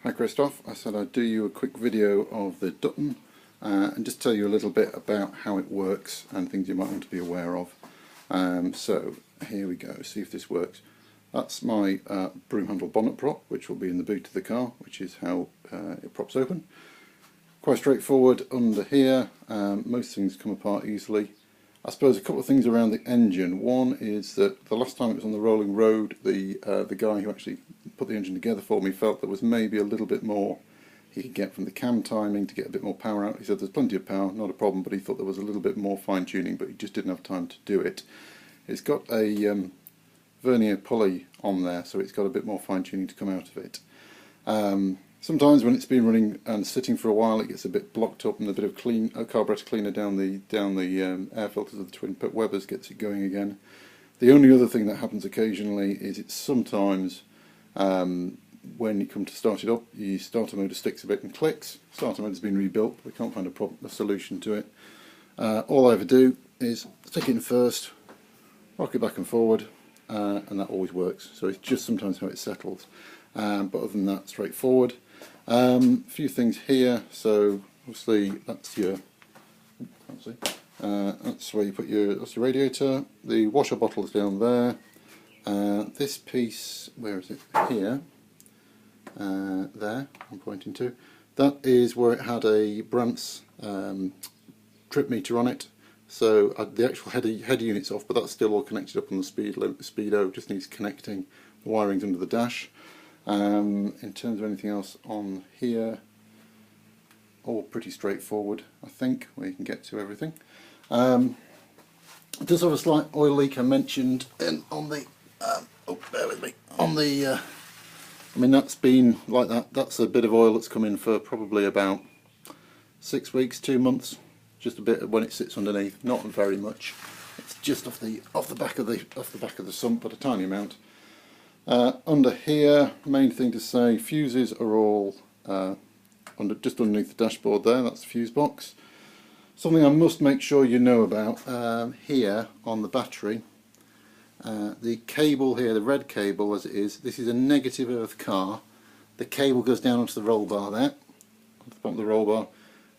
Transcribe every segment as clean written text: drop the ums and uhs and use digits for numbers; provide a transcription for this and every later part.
Hi Christoph, I said I'd do you a quick video of the Dutton and just tell you a little bit about how it works and things you might want to be aware of. So here we go, see if this works. That's my broom handle bonnet prop, which will be in the boot of the car, which is how it props open. Quite straightforward under here, most things come apart easily. I suppose a couple of things around the engine. One is that the last time it was on the rolling road, the guy who actually put the engine together for me felt there was maybe a little bit more he could get from the cam timing to get a bit more power out. He said there's plenty of power, not a problem, but he thought there was a little bit more fine tuning, but he just didn't have time to do it. It's got a vernier pulley on there, so it's got a bit more fine tuning to come out of it. Sometimes when it's been running and sitting for a while, it gets a bit blocked up, and a bit of carburetor cleaner down the air filters of the twin pit Webbers gets it going again. The only other thing that happens occasionally is it's sometimes when you come to start it up, your starter motor sticks a bit and clicks. Starter motor's been rebuilt, but we can't find a solution to it. All I ever do is stick it in first, rock it back and forward, and that always works. So it's just sometimes how it settles. But other than that, straightforward. A few things here. So obviously that's your, that's where you put that's your radiator. The washer bottle is down there. This piece, where is it? Here. There, I'm pointing to. That is where it had a Brant's trip meter on it. So the actual header unit's off, but that's still all connected up on the speedo. Just needs connecting. The wiring's under the dash. In terms of anything else on here, all pretty straightforward, I think, where you can get to everything. It does have a slight oil leak I mentioned on the, oh, bear with me, on the, I mean that's been like that, that's a bit of oil that's come in for probably about 6 weeks, 2 months, just a bit when it sits underneath, not very much. It's just off the back of the sump, but a tiny amount. Under here, main thing to say, fuses are all just underneath the dashboard there, that's the fuse box. Something I must make sure you know about, here on the battery, the cable here, the red cable as it is, this is a negative earth car. The cable goes down onto the roll bar there, on the bottom of the roll bar.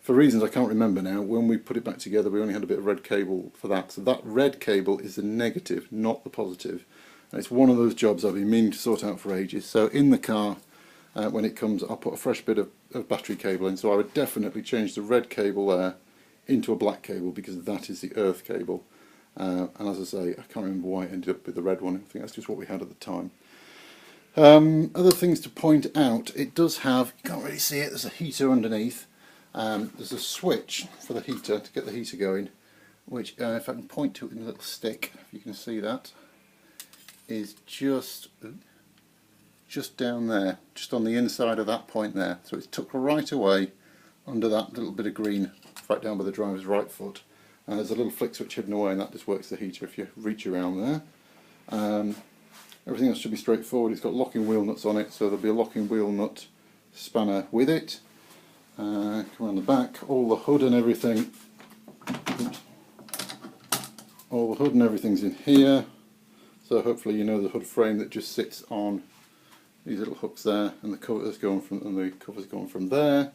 For reasons I can't remember now, when we put it back together we only had a bit of red cable for that. So that red cable is the negative, not the positive. And it's one of those jobs I've been meaning to sort out for ages. So in the car, when it comes, I'll put a fresh bit of battery cable in. So I would definitely change the red cable there into a black cable, because that is the earth cable. And as I say, I can't remember why it ended up with the red one. I think that's just what we had at the time. Other things to point out, it does have, you can't really see it, there's a heater underneath. There's a switch for the heater to get the heater going, which if I can point to it in a little stick, if you can see that, is just down there, just on the inside of that point there. So it's tucked right away under that little bit of green, right down by the driver's right foot. There's a little flick switch hidden away, and that just works the heater if you reach around there. Everything else should be straightforward. It's got locking wheel nuts on it, so there'll be a locking wheel nut spanner with it. Come around the back, all the hood and everything. All the hood and everything's in here. So hopefully you know the hood frame that just sits on these little hooks there, and the covers going from there.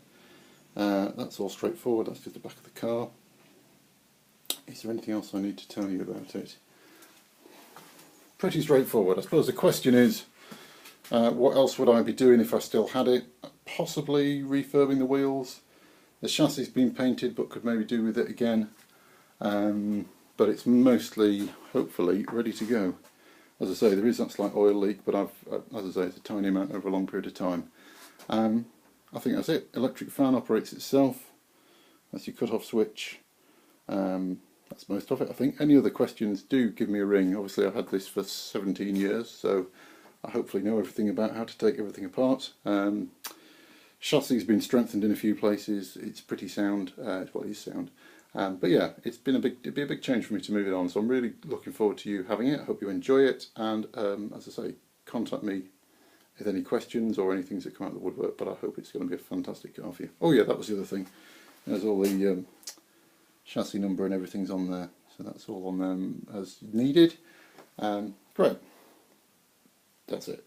That's all straightforward. That's just the back of the car. Is there anything else I need to tell you about it? Pretty straightforward. I suppose the question is, what else would I be doing if I still had it? Possibly refurbing the wheels. The chassis has been painted, but could maybe do with it again. But it's mostly, hopefully, ready to go. As I say, there is that slight oil leak, but as I say, it's a tiny amount over a long period of time. I think that's it. Electric fan operates itself. That's your cut-off switch. That's most of it, I think. Any other questions, do give me a ring. Obviously, I've had this for 17 years, so I hopefully know everything about how to take everything apart. Chassis has been strengthened in a few places. It's pretty sound. Well, it is sound. But yeah, it'd be a big change for me to move it on, so I'm really looking forward to you having it. I hope you enjoy it, and as I say, contact me with any questions or anything that come out of the woodwork, but I hope it's going to be a fantastic car for you. Oh yeah, that was the other thing. There's all the chassis number and everything's on there, so that's all on them as needed. Great. That's it.